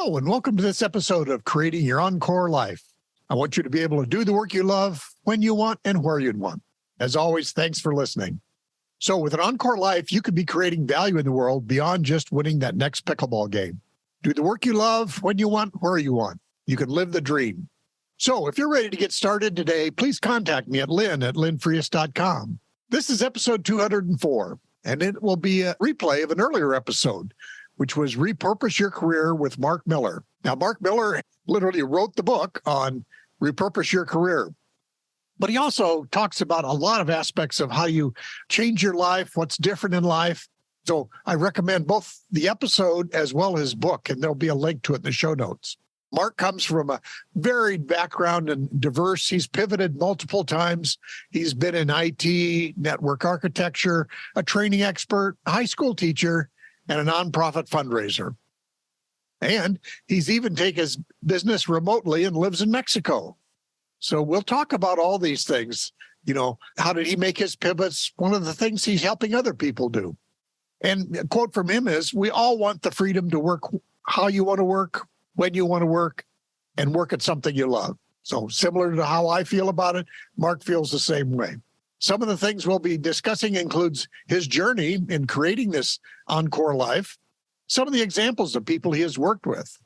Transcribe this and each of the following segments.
Hello, and welcome to this episode of Creating Your Encore Life. I want you to be able to do the work you love when you want and where you'd want. As always, thanks for listening. So with an Encore Life, you could be creating value in the world beyond just winning that next pickleball game. Do the work you love when you want, where you want. You can live the dream. So if you're ready to get started today, please contact me at lynn@lynnfrias.com. This is episode 204, and it will be a replay of an earlier episode, which was Repurpose Your Career with Marc Miller. Now, Marc Miller literally wrote the book on Repurpose Your Career, but he also talks about a lot of aspects of how you change your life, what's different in life. So I recommend both the episode as well as his book, and there'll be a link to it in the show notes. Marc comes from a varied background and diverse. He's pivoted multiple times. He's been in IT, network architecture, a training expert, a high school teacher, and a nonprofit fundraiser. And he's even taken his business remotely and lives in Mexico. So we'll talk about all these things. You know, how did he make his pivots? One of the things he's helping other people do. And a quote from him is, we all want the freedom to work how you want to work, when you want to work, and work at something you love. So similar to how I feel about it, Marc feels the same way. Some of the things we'll be discussing includes his journey in creating this Encore life, some of the examples of people he has worked with,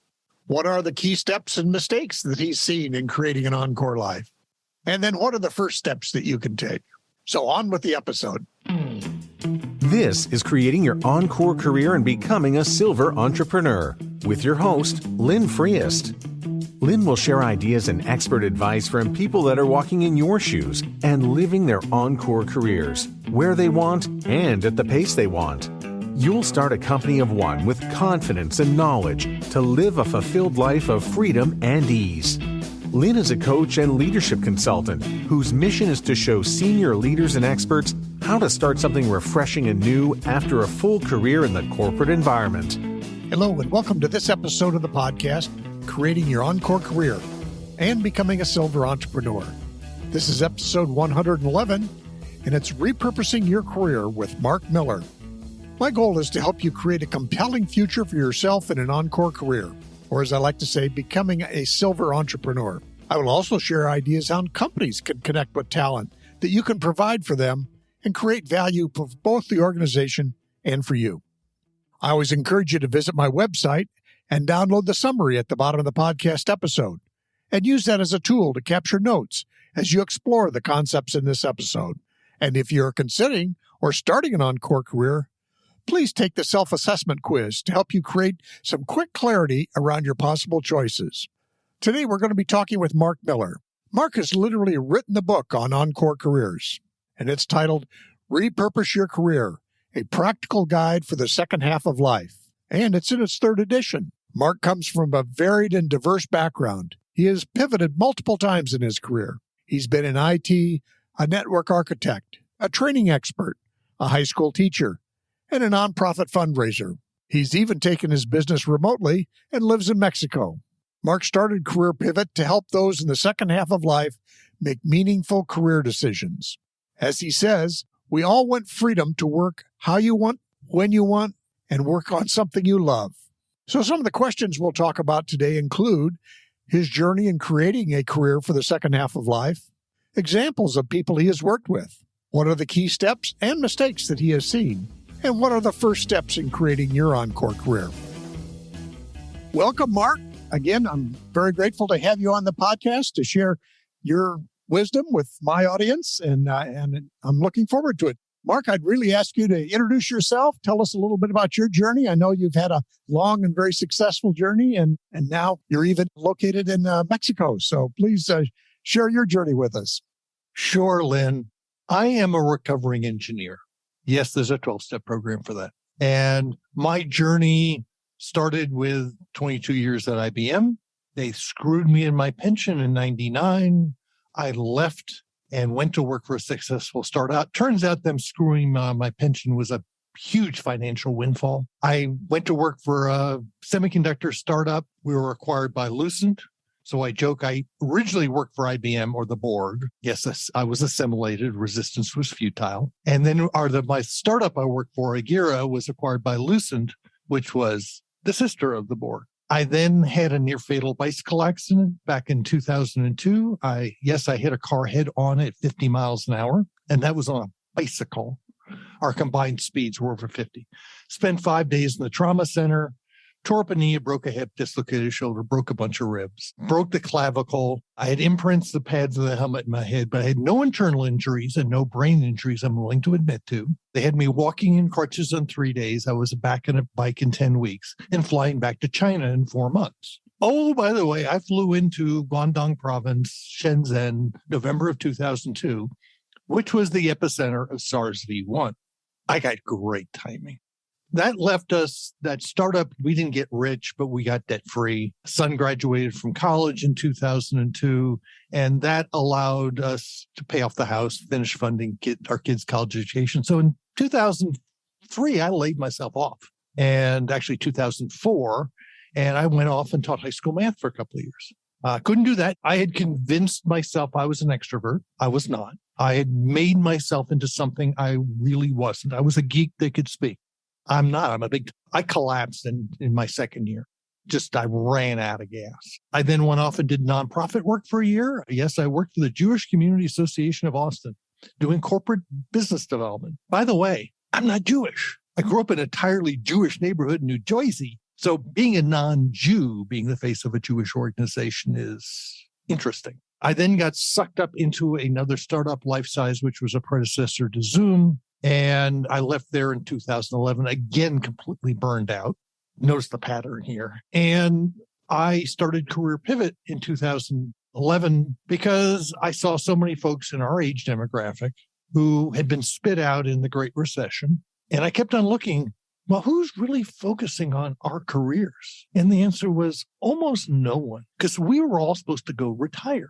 what are the key steps and mistakes that he's seen in creating an Encore life, and then what are the first steps that you can take. So on with the episode. This is Creating Your Encore Career and Becoming a Silver Entrepreneur with your host, Lynn Frias. Lynn will share ideas and expert advice from people that are walking in your shoes and living their encore careers, where they want and at the pace they want. You'll start a company of one with confidence and knowledge to live a fulfilled life of freedom and ease. Lynn is a coach and leadership consultant whose mission is to show senior leaders and experts how to start something refreshing and new after a full career in the corporate environment. Hello, and welcome to this episode of the podcast, Creating Your Encore Career and Becoming a Silver Entrepreneur. This is episode 111, and it's Repurposing Your Career with Marc Miller. My goal is to help you create a compelling future for yourself in an Encore career, or as I like to say, becoming a silver entrepreneur. I will also share ideas on how companies can connect with talent that you can provide for them and create value for both the organization and for you. I always encourage you to visit my website and download the summary at the bottom of the podcast episode, and use that as a tool to capture notes as you explore the concepts in this episode. And if you're considering or starting an Encore career, please take the self-assessment quiz to help you create some quick clarity around your possible choices. Today, we're going to be talking with Marc Miller. Marc has literally written the book on Encore careers, and it's titled Repurpose Your Career, a practical guide for the second half of life. And it's in its third edition. Marc comes from a varied and diverse background. He has pivoted multiple times in his career. He's been in IT, a network architect, a training expert, a high school teacher, and a nonprofit fundraiser. He's even taken his business remotely and lives in Mexico. Marc started Career Pivot to help those in the second half of life make meaningful career decisions. As he says, we all want freedom to work how you want, when you want, and work on something you love. So some of the questions we'll talk about today include his journey in creating a career for the second half of life, examples of people he has worked with, what are the key steps and mistakes that he has seen, and what are the first steps in creating your Encore career. Welcome, Marc. Again, I'm very grateful to have you on the podcast to share your wisdom with my audience, and I'm looking forward to it. Marc, I'd really ask you to introduce yourself. Tell us a little bit about your journey. I know you've had a long and very successful journey, and now you're even located in Mexico. So please share your journey with us. Sure, Lynn. I am a recovering engineer. Yes, there's a 12-step program for that. And my journey started with 22 years at IBM. They screwed me in my pension in 99. I left and went to work for a successful startup. Turns out them screwing my pension was a huge financial windfall. I went to work for a semiconductor startup. We were acquired by Lucent. So I joke, I originally worked for IBM or the Borg. Yes, I was assimilated. Resistance was futile. And then my startup I worked for, Agira, was acquired by Lucent, which was the sister of the Borg. I then had a near fatal bicycle accident back in 2002. I hit a car head on at 50 miles an hour, and that was on a bicycle. Our combined speeds were over 50. Spent 5 days in the trauma center, tore up a knee, broke a hip, dislocated a shoulder, broke a bunch of ribs, broke the clavicle. I had imprints, the pads of the helmet in my head, but I had no internal injuries and no brain injuries I'm willing to admit to. They had me walking in crutches in 3 days. I was back on a bike in 10 weeks and flying back to China in 4 months. Oh, by the way, I flew into Guangdong province, Shenzhen, November of 2002, which was the epicenter of SARS-V1. I got great timing. That left us, that startup, we didn't get rich, but we got debt free. Son graduated from college in 2002, and that allowed us to pay off the house, finish funding our kids' college education. So in 2003, I laid myself off, and actually 2004, and I went off and taught high school math for a couple of years. Couldn't do that. I had convinced myself I was an extrovert. I was not. I had made myself into something I really wasn't. I was a geek that could speak. I'm not. I collapsed in my second year. I ran out of gas. I then went off and did nonprofit work for a year. Yes, I worked for the Jewish Community Association of Austin, doing corporate business development. By the way, I'm not Jewish. I grew up in an entirely Jewish neighborhood in New Jersey. So being a non-Jew, being the face of a Jewish organization is interesting. I then got sucked up into another startup, Lifesize, which was a predecessor to Zoom. And I left there in 2011, again, completely burned out. Notice the pattern here. And I started Career Pivot in 2011 because I saw so many folks in our age demographic who had been spit out in the Great Recession. And I kept on looking, well, who's really focusing on our careers? And the answer was almost no one, because we were all supposed to go retire.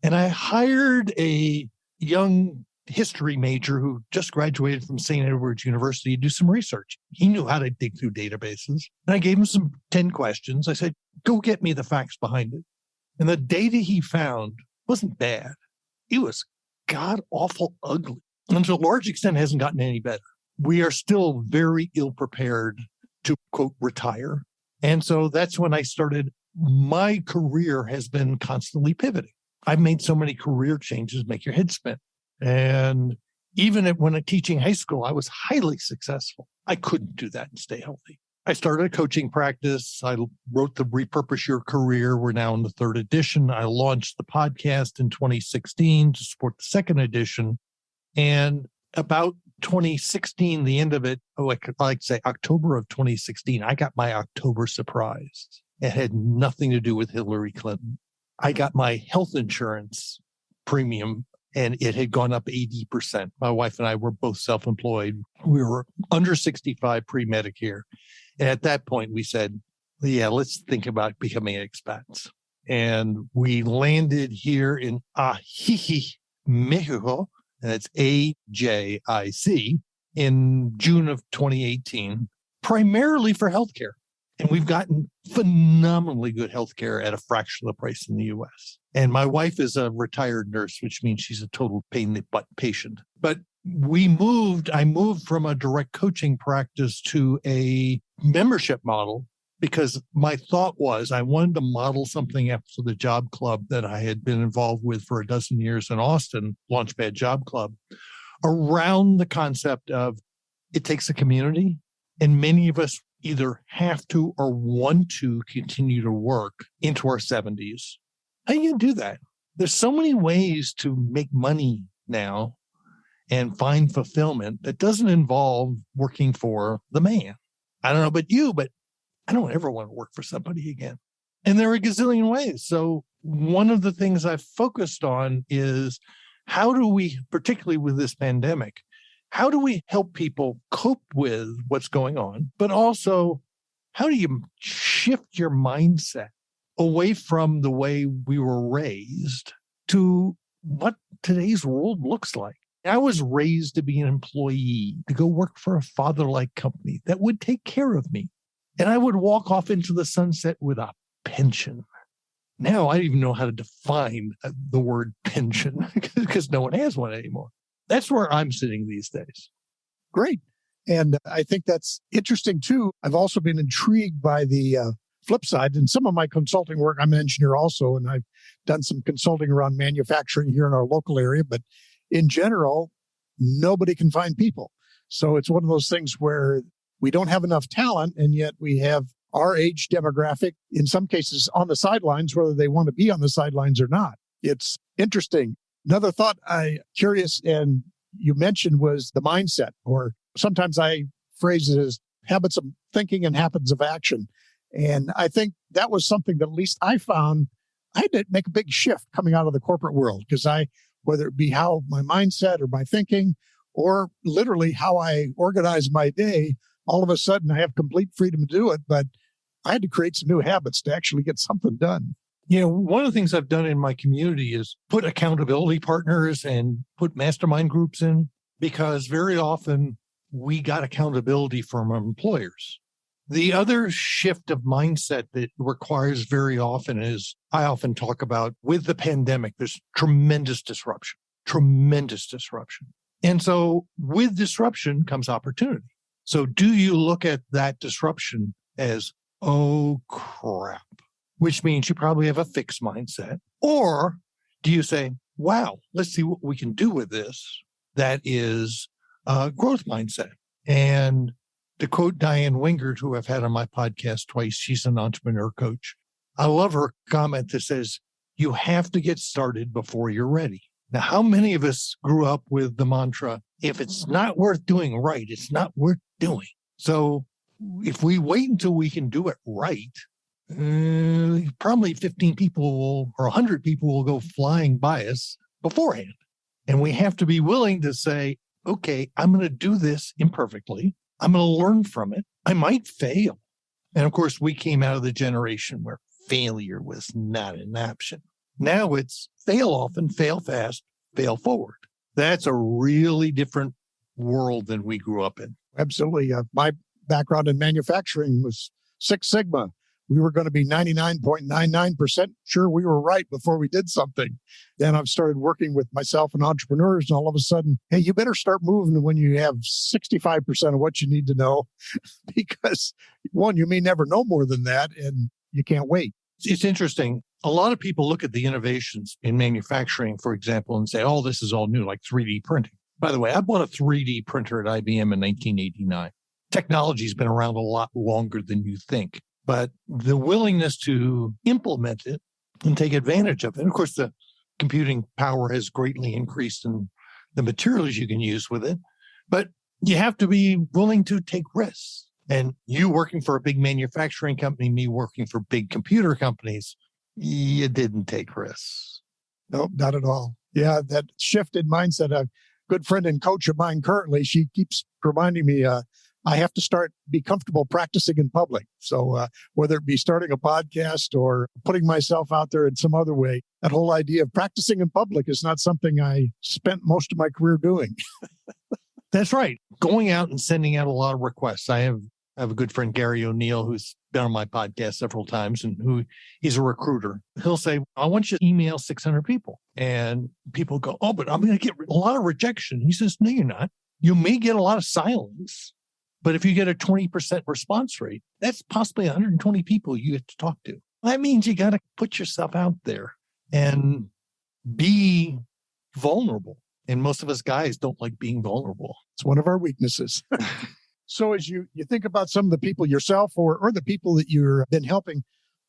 And I hired a young history major who just graduated from St. Edward's University to do some research. He knew how to dig through databases. And I gave him some 10 questions. I said, go get me the facts behind it. And the data he found wasn't bad. It was god-awful ugly. And to a large extent, hasn't gotten any better. We are still very ill-prepared to, quote, retire. And so that's when I started. My career has been constantly pivoting. I've made so many career changes, make your head spin. And even when I'm teaching high school, I was highly successful. I couldn't do that and stay healthy. I started a coaching practice. I wrote the Repurpose Your Career. We're now in the 3rd edition. I launched the podcast in 2016 to support the 2nd edition. And about 2016, the end of it, October of 2016, I got my October surprise. It had nothing to do with Hillary Clinton. I got my health insurance premium, and it had gone up 80%. My wife and I were both self-employed. We were under 65 pre-Medicare. And at that point, we said, yeah, let's think about becoming expats. And we landed here in Ajijic, Mexico, and it's AJIC, in June of 2018, primarily for healthcare. And we've gotten phenomenally good healthcare at a fraction of the price in the U.S. And my wife is a retired nurse, which means she's a total pain in the butt patient. But I moved from a direct coaching practice to a membership model because my thought was I wanted to model something after the job club that I had been involved with for a dozen years in Austin, Launchpad Job Club, around the concept of it takes a community, and many of us either have to or want to continue to work into our 70s. How are you going to do that? There's so many ways to make money now and find fulfillment that doesn't involve working for the man. I don't know about you, but I don't ever want to work for somebody again. And there are a gazillion ways. So one of the things I've focused on is how do we, particularly with this pandemic, how do we help people cope with what's going on? But also, how do you shift your mindset away from the way we were raised to what today's world looks like? I was raised to be an employee, to go work for a father-like company that would take care of me. And I would walk off into the sunset with a pension. Now I don't even know how to define the word pension because no one has one anymore. That's where I'm sitting these days. Great. And I think that's interesting too. I've also been intrigued by the flip side, in some of my consulting work, I'm an engineer also, and I've done some consulting around manufacturing here in our local area. But in general, nobody can find people. So it's one of those things where we don't have enough talent, and yet we have our age demographic, in some cases, on the sidelines, whether they want to be on the sidelines or not. It's interesting. Another thought curious, and you mentioned, was the mindset, or sometimes I phrase it as habits of thinking and habits of action. And I think that was something that at least I found I had to make a big shift coming out of the corporate world, because whether it be how my mindset or my thinking, or literally how I organize my day, all of a sudden I have complete freedom to do it. But I had to create some new habits to actually get something done. One of the things I've done in my community is put accountability partners and put mastermind groups in, because very often we got accountability from our employers. The other shift of mindset that requires very often is, I often talk about, with the pandemic, there's tremendous disruption. And so with disruption comes opportunity. So do you look at that disruption as, oh crap, which means you probably have a fixed mindset? Or do you say, wow, let's see what we can do with this? That is a growth mindset. And to quote Diane Wingert, who I've had on my podcast twice, she's an entrepreneur coach. I love her comment that says, you have to get started before you're ready. Now, how many of us grew up with the mantra, if it's not worth doing right, it's not worth doing? So if we wait until we can do it right, probably 15 people or 100 people will go flying by us beforehand. And we have to be willing to say, okay, I'm going to do this imperfectly. I'm going to learn from it. I might fail. And of course, we came out of the generation where failure was not an option. Now it's fail often, fail fast, fail forward. That's a really different world than we grew up in. Absolutely. My background in manufacturing was Six Sigma. We were going to be 99.99% sure we were right before we did something. Then I've started working with myself and entrepreneurs, and all of a sudden, hey, you better start moving when you have 65% of what you need to know, because one, you may never know more than that, and you can't wait. It's interesting. A lot of people look at the innovations in manufacturing, for example, and say, oh, this is all new, like 3D printing. By the way, I bought a 3D printer at IBM in 1989. Technology's been around a lot longer than you think. But the willingness to implement it and take advantage of it. And of course, the computing power has greatly increased in the materials you can use with it. But you have to be willing to take risks. And you working for a big manufacturing company, me working for big computer companies, you didn't take risks. No, not at all. Yeah, that shifted mindset. A good friend and coach of mine currently, she keeps reminding me, I have to be comfortable practicing in public. So whether it be starting a podcast or putting myself out there in some other way, that whole idea of practicing in public is not something I spent most of my career doing. That's right. Going out and sending out a lot of requests. I have a good friend, Gary O'Neill, who's been on my podcast several times, and he's a recruiter. He'll say, I want you to email 600 people. And people go, oh, but I'm going to get a lot of rejection. He says, no, you're not. You may get a lot of silence. But if you get a 20% response rate, that's possibly 120 people you get to talk to. That means you got to put yourself out there and be vulnerable. And most of us guys don't like being vulnerable. It's one of our weaknesses. So as you think about some of the people yourself or the people that you've been helping,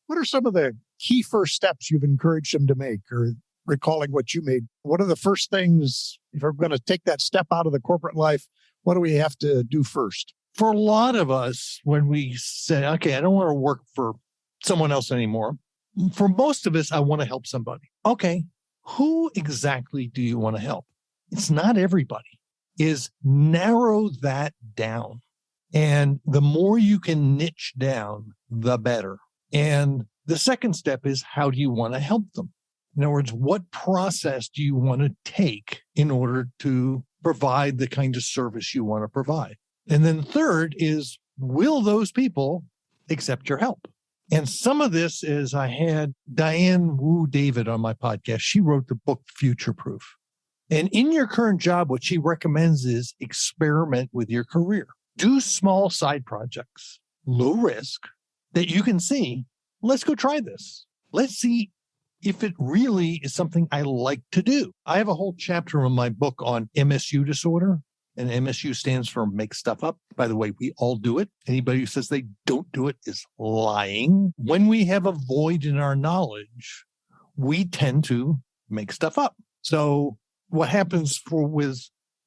what are some of the key first steps you've encouraged them to make, or recalling what you made? What are the first things, if we're going to take that step out of the corporate life, what do we have to do first? For a lot of us, when we say, okay, I don't want to work for someone else anymore. For most of us, I want to help somebody. Okay, who exactly do you want to help? It's not everybody. Is narrow that down. And the more you can niche down, the better. And the second step is, how do you want to help them? In other words, what process do you want to take in order to provide the kind of service you want to provide? And then third is, will those people accept your help? And some of this is, I had Diane Wu David on my podcast. She wrote the book Future Proof. And in your current job, what she recommends is experiment with your career. Do small side projects, low risk, that you can see, let's go try this. Let's see if it really is something I like to do. I have a whole chapter in my book on MSU disorder, and MSU stands for make stuff up. By the way, we all do it. Anybody who says they don't do it is lying. When we have a void in our knowledge, we tend to make stuff up. So what happens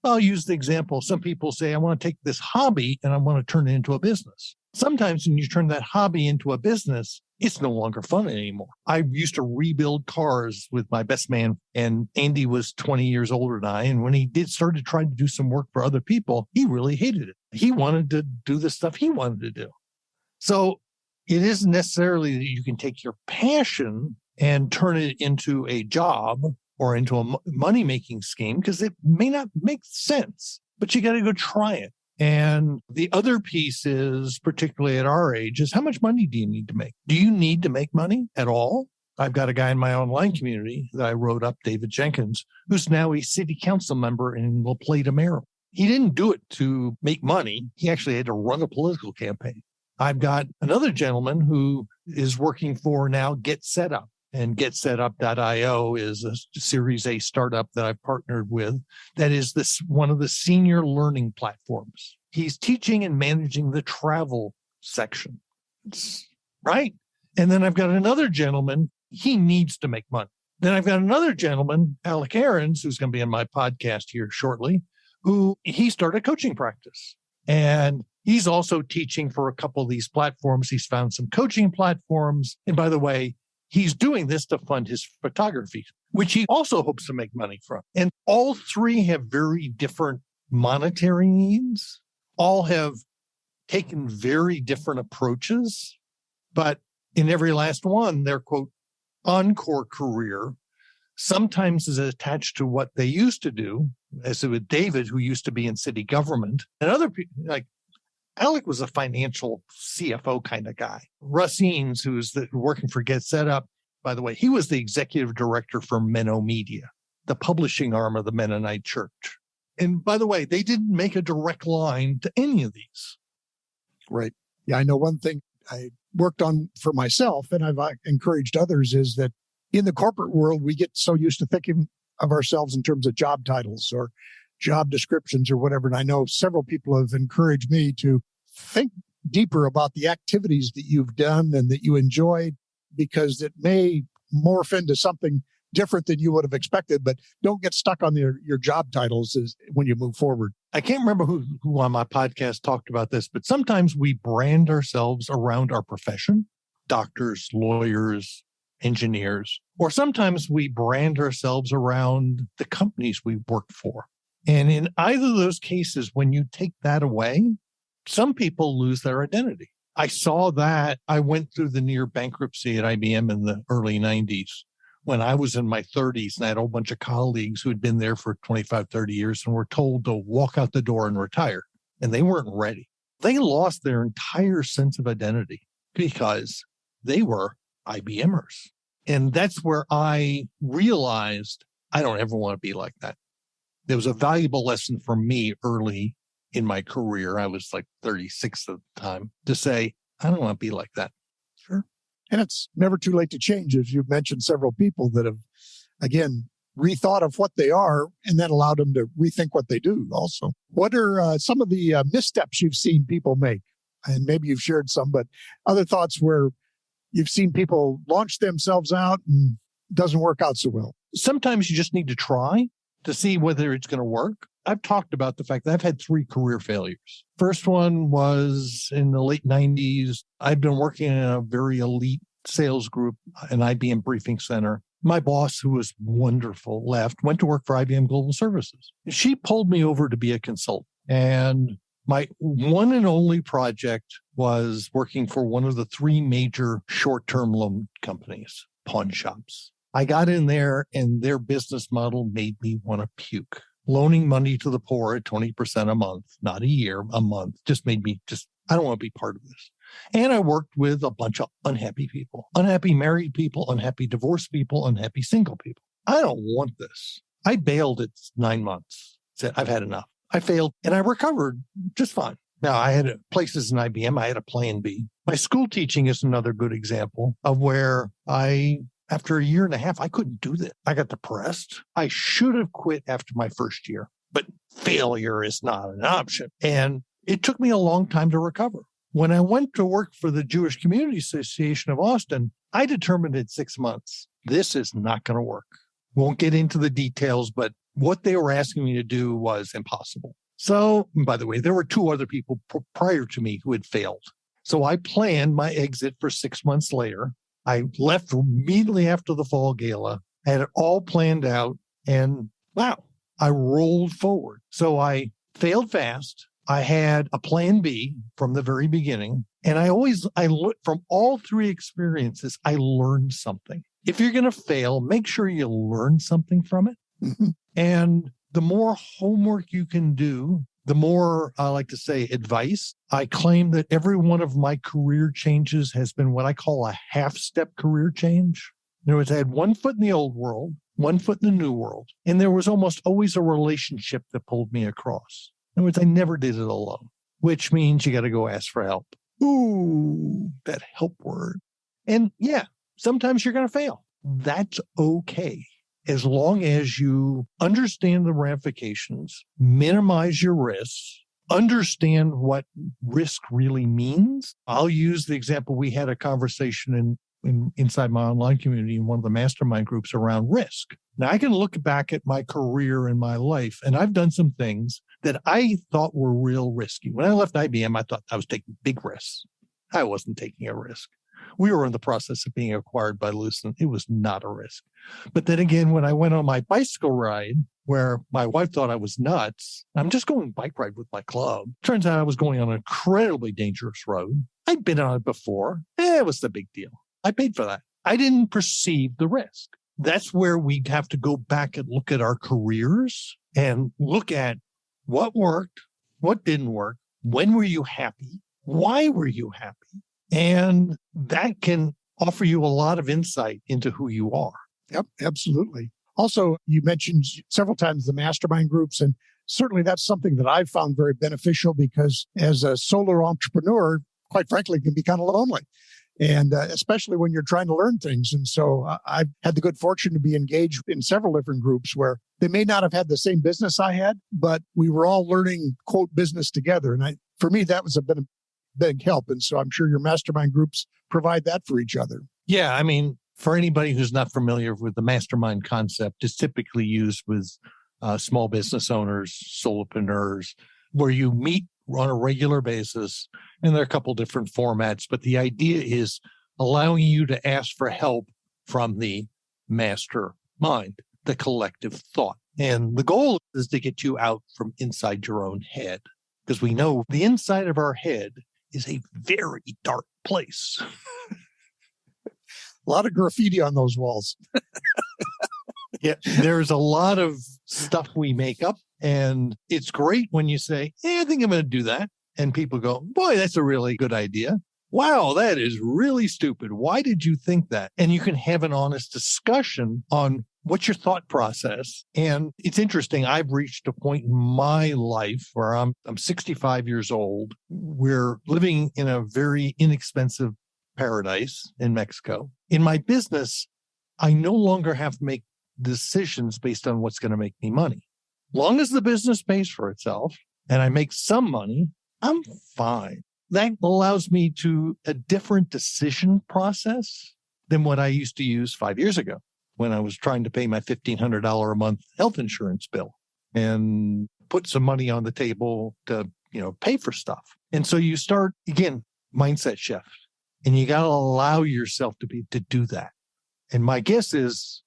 I'll use the example. Some people say, I want to take this hobby and I want to turn it into a business. Sometimes when you turn that hobby into a business, it's no longer fun anymore. I used to rebuild cars with my best man, and Andy was 20 years older than I. And when he started trying to do some work for other people, he really hated it. He wanted to do the stuff he wanted to do. So it isn't necessarily that you can take your passion and turn it into a job or into a money-making scheme, because it may not make sense, but you got to go try it. And the other piece is, particularly at our age, is how much money do you need to make? Do you need to make money at all? I've got a guy in my online community that I wrote up, David Jenkins, who's now a city council member in La Plata, Maryland. He didn't do it to make money. He actually had to run a political campaign. I've got another gentleman who is working for now Get Set Up. And GetSetUp.io is a Series A startup that I've partnered with that is one of the senior learning platforms. He's teaching and managing the travel section, right? And then I've got another gentleman, he needs to make money. Then I've got another gentleman, Alec Aarons, who's going to be on my podcast here shortly, who he started coaching practice. And he's also teaching for a couple of these platforms. He's found some coaching platforms. And by the way, he's doing this to fund his photography, which he also hopes to make money from. And all three have very different monetary needs, all have taken very different approaches, but in every last one, their quote, encore career sometimes is attached to what they used to do, as with David, who used to be in city government, and other people like Alec was a financial CFO kind of guy. Russ Eanes, who's working for Get Set Up, by the way, he was the executive director for Menno Media, the publishing arm of the Mennonite Church. And by the way, they didn't make a direct line to any of these. Right. Yeah, I know one thing I worked on for myself, and I've encouraged others, is that in the corporate world, we get so used to thinking of ourselves in terms of job titles or job descriptions or whatever. And I know several people have encouraged me to think deeper about the activities that you've done and that you enjoyed, because it may morph into something different than you would have expected, but don't get stuck on your job titles when you move forward. I can't remember who on my podcast talked about this, but sometimes we brand ourselves around our profession, doctors, lawyers, engineers, or sometimes we brand ourselves around the companies we work for. And in either of those cases, when you take that away, some people lose their identity. I saw that. I went through the near bankruptcy at IBM in the early 90s when I was in my 30s, and I had a whole bunch of colleagues who had been there for 25, 30 years and were told to walk out the door and retire. And they weren't ready. They lost their entire sense of identity because they were IBMers. And that's where I realized I don't ever want to be like that. There was a valuable lesson for me early in my career. I was like 36 at the time, to say, I don't want to be like that. Sure. And it's never too late to change. As you've mentioned, several people that have, again, rethought of what they are, and that allowed them to rethink what they do also. What are some of the missteps you've seen people make? And maybe you've shared some, but other thoughts where you've seen people launch themselves out and it doesn't work out so well. Sometimes you just need to try to see whether it's going to work. I've talked about the fact that I've had 3 career failures. First one was in the late 90s. I'd been working in a very elite sales group, an IBM briefing center. My boss, who was wonderful, left, went to work for IBM Global Services. She pulled me over to be a consultant. And my one and only project was working for one of the 3 major short-term loan companies, pawn shops. I got in there and their business model made me want to puke. Loaning money to the poor at 20% a month, not a year, a month, just made me I don't want to be part of this. And I worked with a bunch of unhappy people, unhappy married people, unhappy divorced people, unhappy single people. I don't want this. I bailed at 9 months. Said, I've had enough. I failed and I recovered just fine. Now, I had places in IBM. I had a plan B. My school teaching is another good example of where after a year and a half, I couldn't do this. I got depressed. I should have quit after my first year, but failure is not an option. And it took me a long time to recover. When I went to work for the Jewish Community Association of Austin, I determined in 6 months, this is not going to work. Won't get into the details, but what they were asking me to do was impossible. So, by the way, there were 2 other people prior to me who had failed. So I planned my exit for 6 months later. I left immediately after the fall gala. I had it all planned out, and wow, I rolled forward. So I failed fast. I had a plan B from the very beginning. And I from all 3 experiences, I learned something. If you're going to fail, make sure you learn something from it. And the more homework you can do, the more, I like to say, advice. I claim that every one of my career changes has been what I call a half-step career change. In other words, I had 1 foot in the old world, 1 foot in the new world, and there was almost always a relationship that pulled me across. In other words, I never did it alone, which means you got to go ask for help. Ooh, that help word. And yeah, sometimes you're going to fail. That's okay. As long as you understand the ramifications, minimize your risks, understand what risk really means. I'll use the example. We had a conversation inside my online community in one of the mastermind groups around risk. Now, I can look back at my career and my life, and I've done some things that I thought were real risky. When I left IBM, I thought I was taking big risks. I wasn't taking a risk. We were in the process of being acquired by Lucent. It was not a risk. But then again, when I went on my bicycle ride, where my wife thought I was nuts, I'm just going bike ride with my club. Turns out I was going on an incredibly dangerous road. I'd been on it before. It was the big deal. I paid for that. I didn't perceive the risk. That's where we have to go back and look at our careers and look at what worked, what didn't work, when were you happy, why were you happy? And that can offer you a lot of insight into who you are. Yep, absolutely. Also, you mentioned several times the mastermind groups, and certainly that's something that I've found very beneficial because as a solo entrepreneur, quite frankly, it can be kind of lonely. And especially when you're trying to learn things. And so I've had the good fortune to be engaged in several different groups where they may not have had the same business I had, but we were all learning, quote, business together. And for me, that was a big help. And so I'm sure your mastermind groups provide that for each other. Yeah. I mean, for anybody who's not familiar with the mastermind concept, it's typically used with small business owners, solopreneurs, where you meet on a regular basis. And there are a couple different formats, but the idea is allowing you to ask for help from the mastermind, the collective thought. And the goal is to get you out from inside your own head, because we know the inside of our head is a very dark place. A lot of graffiti on those walls. Yeah, there's a lot of stuff we make up. And it's great when you say, I think I'm going to do that. And people go, boy, that's a really good idea. Wow, that is really stupid. Why did you think that? And you can have an honest discussion on what's your thought process. And it's interesting. I've reached a point in my life where I'm 65 years old. We're living in a very inexpensive paradise in Mexico. In my business, I no longer have to make decisions based on what's going to make me money. Long as the business pays for itself and I make some money, I'm fine. That allows me to a different decision process than what I used to use 5 years ago when I was trying to pay my $1,500 a month health insurance bill and put some money on the table to, pay for stuff. And so you start, again, mindset shift, and you got to allow yourself to do that. And my guess is,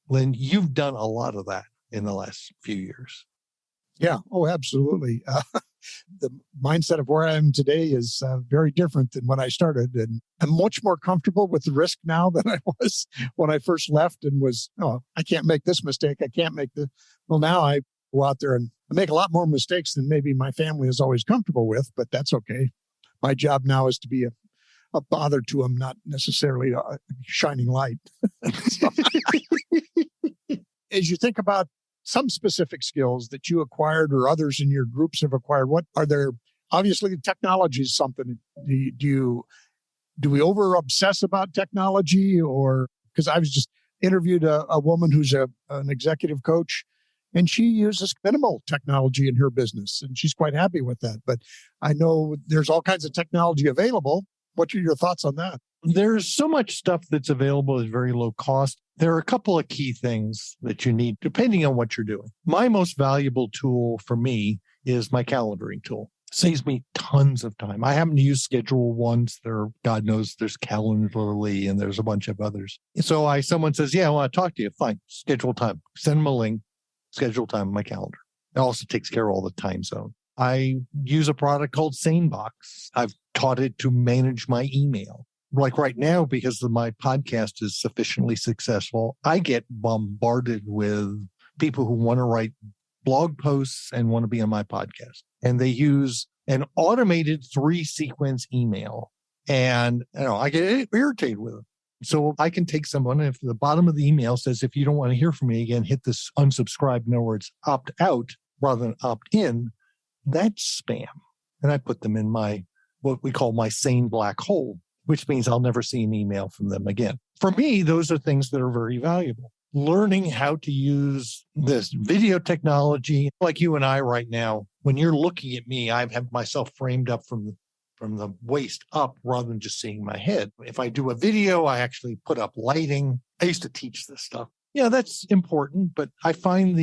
Lynn, you've done a lot of that in the last few years. Yeah. Oh, absolutely. The mindset of where I am today is very different than when I started. And I'm much more comfortable with the risk now than I was when I first left and was, I can't make this mistake. I can't make the. Well, now I go out there and I make a lot more mistakes than maybe my family is always comfortable with, but that's okay. My job now is to be a bother to them, not necessarily a shining light. As you think about some specific skills that you acquired or others in your groups have acquired, what are there? Obviously, technology is something. Do you do we over obsess about technology? Or because I was just interviewed a woman who's an executive coach, and she uses minimal technology in her business, and she's quite happy with that. But I know there's all kinds of technology available. What are your thoughts on that? There's so much stuff that's available at very low cost. There are a couple of key things that you need, depending on what you're doing. My most valuable tool for me is my calendaring tool. Saves me tons of time. I happen to use Schedule Once. God knows there's Calendly and there's a bunch of others. So someone says, yeah, I want to talk to you. Fine. Schedule time. Send them a link. Schedule time on my calendar. It also takes care of all the time zone. I use a product called SaneBox. I've taught it to manage my email. Like right now, because my podcast is sufficiently successful, I get bombarded with people who want to write blog posts and want to be on my podcast. And they use an automated 3-sequence email. And I get irritated with them. So I can take someone, if the bottom of the email says, if you don't want to hear from me again, hit this unsubscribe. In other words, opt out rather than opt in. That's spam. And I put them in what we call my sane black hole, which means I'll never see an email from them again. For me, those are things that are very valuable. Learning how to use this video technology, like you and I right now, when you're looking at me, I have myself framed up from the waist up rather than just seeing my head. If I do a video, I actually put up lighting. I used to teach this stuff. Yeah, that's important, but I find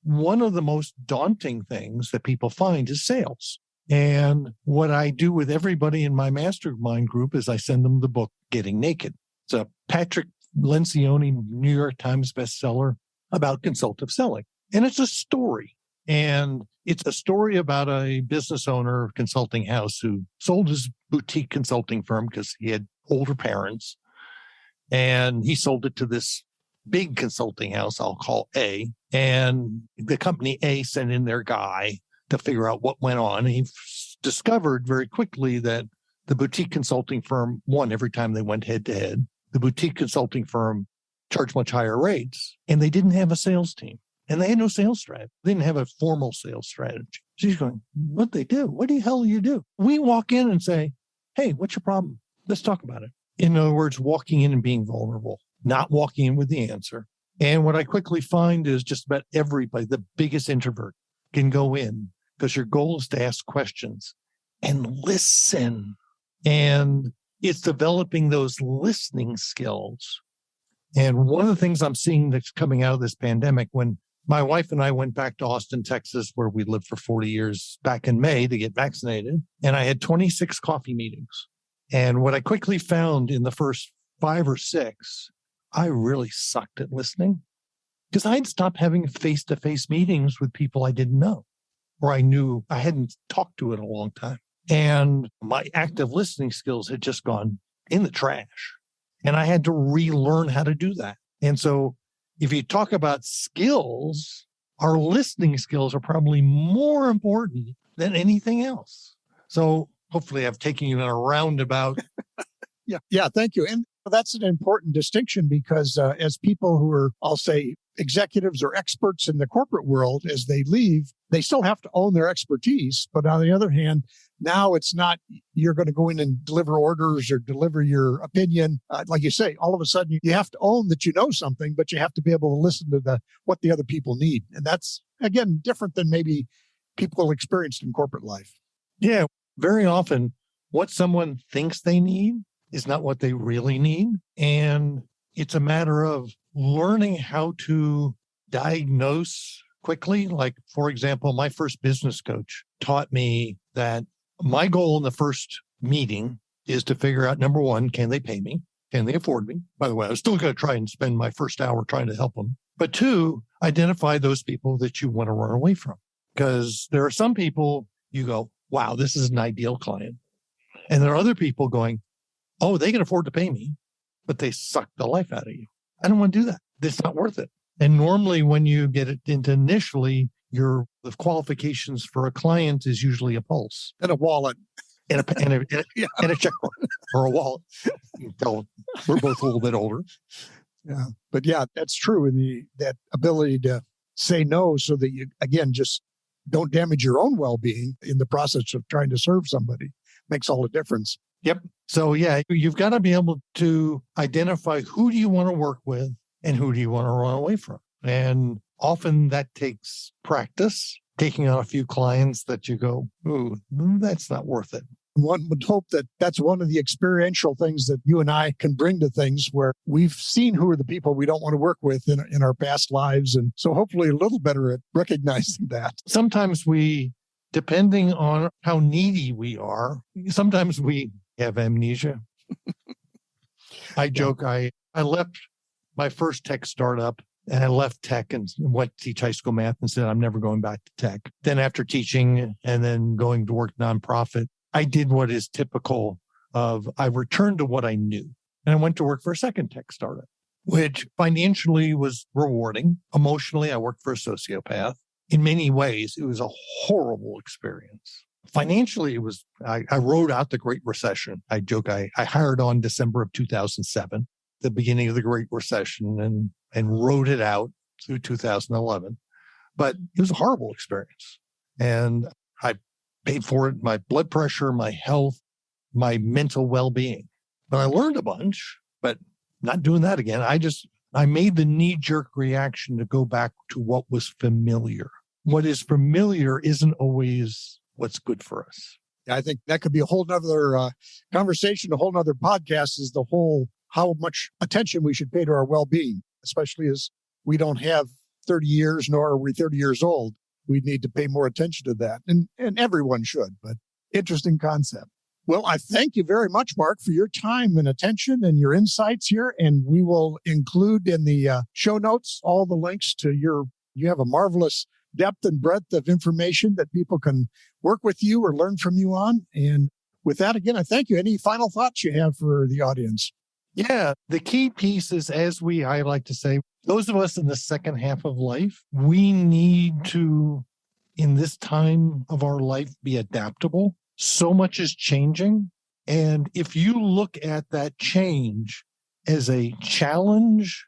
one of the most daunting things that people find is sales. And what I do with everybody in my mastermind group is I send them the book, Getting Naked. It's a Patrick Lencioni New York Times bestseller about consultative selling. And it's a story. And it's a story about a business owner of consulting house who sold his boutique consulting firm because he had older parents. And he sold it to this big consulting house I'll call A. And the company A sent in their guy to figure out what went on. And he discovered very quickly that the boutique consulting firm won every time they went head to head. The boutique consulting firm charged much higher rates, and they didn't have a sales team. And they had no sales strategy. They didn't have a formal sales strategy. She's going, what they do? What the hell do you do? We walk in and say, hey, what's your problem? Let's talk about it. In other words, walking in and being vulnerable, not walking in with the answer. And what I quickly find is just about everybody, the biggest introvert, can go in because your goal is to ask questions and listen. And it's developing those listening skills. And one of the things I'm seeing that's coming out of this pandemic, when my wife and I went back to Austin, Texas, where we lived for 40 years back in May to get vaccinated, and I had 26 coffee meetings. And what I quickly found in the first 5 or 6, I really sucked at listening because I'd stopped having face-to-face meetings with people I didn't know or I knew I hadn't talked to in a long time. And my active listening skills had just gone in the trash. And I had to relearn how to do that. And so if you talk about skills, our listening skills are probably more important than anything else. So hopefully I've taken you in a roundabout. Yeah. Thank you. And that's an important distinction because as people who are, I'll say, executives or experts in the corporate world, as they leave, they still have to own their expertise. But on the other hand, now it's not you're going to go in and deliver orders or deliver your opinion. Like you say, all of a sudden you have to own that you know something, but you have to be able to listen to what the other people need. And that's, again, different than maybe people experienced in corporate life. Yeah. Very often what someone thinks they need is not what they really need. And it's a matter of learning how to diagnose quickly. Like, for example, my first business coach taught me that my goal in the first meeting is to figure out, number one, can they pay me? Can they afford me? By the way, I was still going to try and spend my first hour trying to help them. But 2, identify those people that you want to run away from. Because there are some people you go, wow, this is an ideal client. And there are other people going, oh, they can afford to pay me, but they suck the life out of you. I don't want to do that. It's not worth it. And normally when you get it into initially, the qualifications for a client is usually a pulse. And a wallet. And a checkbook or a wallet. You can tell we're both a little bit older. Yeah. But yeah, that's true. And that ability to say no so that you, again, just don't damage your own well-being in the process of trying to serve somebody makes all the difference. Yep. So yeah, you've got to be able to identify who do you want to work with and who do you want to run away from. And often that takes practice, taking on a few clients that you go, ooh, that's not worth it. One would hope that that's one of the experiential things that you and I can bring to things where we've seen who are the people we don't want to work with in our past lives. And so hopefully a little better at recognizing that. Sometimes depending on how needy we are, sometimes we have amnesia. I joke, I left my first tech startup and I left tech and went to teach high school math and said, I'm never going back to tech. Then after teaching and then going to work nonprofit, I did what is typical of I returned to what I knew. And I went to work for a second tech startup, which financially was rewarding. Emotionally, I worked for a sociopath. In many ways, it was a horrible experience. Financially, I rode out the Great Recession. I joke, I hired on December of 2007, the beginning of the Great Recession, and rode it out through 2011. But it was a horrible experience. And I paid for it, my blood pressure, my health, my mental well-being. But I learned a bunch, but not doing that again. I made the knee-jerk reaction to go back to what was familiar. What is familiar isn't always what's good for us. I think that could be a whole nother conversation, a whole nother podcast, is the whole how much attention we should pay to our well-being, especially as we don't have 30 years, nor are we 30 years old. We need to pay more attention to that. And everyone should, but interesting concept. Well, I thank you very much, Marc, for your time and attention and your insights here. And we will include in the show notes all the links to you have a marvelous depth and breadth of information that people can work with you or learn from you on. And with that, again, I thank you. Any final thoughts you have for the audience? Yeah, the key piece is, I like to say, those of us in the second half of life, we need to, in this time of our life, be adaptable. So much is changing. And if you look at that change as a challenge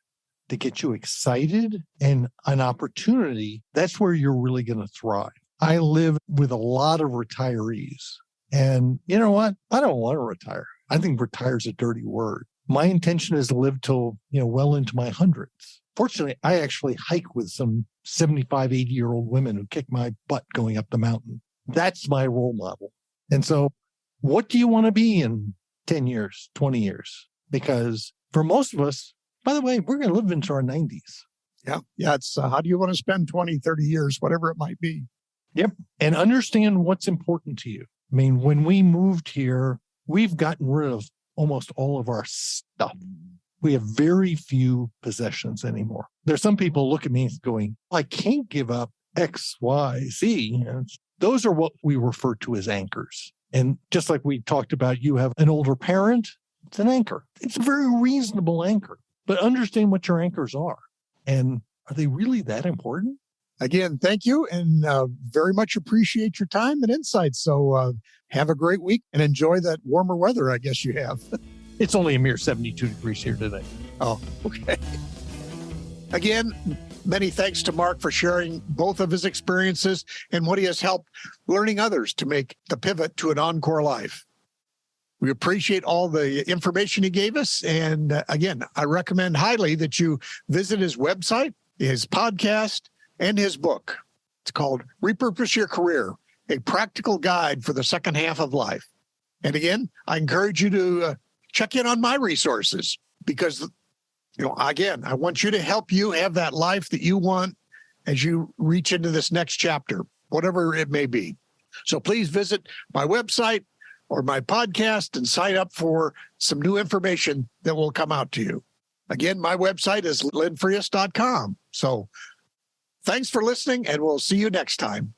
to get you excited and an opportunity, that's where you're really going to thrive. I live with a lot of retirees. And you know what? I don't want to retire. I think retire is a dirty word. My intention is to live till, well into my hundreds. Fortunately, I actually hike with some 75, 80-year-old women who kick my butt going up the mountain. That's my role model. And so what do you want to be in 10 years, 20 years? Because for most of us, by the way, we're going to live into our 90s. Yeah. It's how do you want to spend 20, 30 years, whatever it might be. Yep. And understand what's important to you. I mean, when we moved here, we've gotten rid of almost all of our stuff. We have very few possessions anymore. There's some people look at me going, I can't give up X, Y, Z. And those are what we refer to as anchors. And just like we talked about, you have an older parent, it's an anchor. It's a very reasonable anchor, but understand what your anchors are. And are they really that important? Again, thank you, and very much appreciate your time and insights. So have a great week and enjoy that warmer weather, I guess you have. It's only a mere 72 degrees here today. Oh, okay. Again, many thanks to Marc for sharing both of his experiences and what he has helped learning others to make the pivot to an Encore life. We appreciate all the information he gave us. And again, I recommend highly that you visit his website, his podcast, and his book. It's called Repurpose Your Career, a practical guide for the second half of life. And again, I encourage you to check in on my resources because, again, I want you to help you have that life that you want as you reach into this next chapter, whatever it may be. So please visit my website or my podcast and sign up for some new information that will come out to you. Again, my website is linfriest.com. So thanks for listening, and we'll see you next time.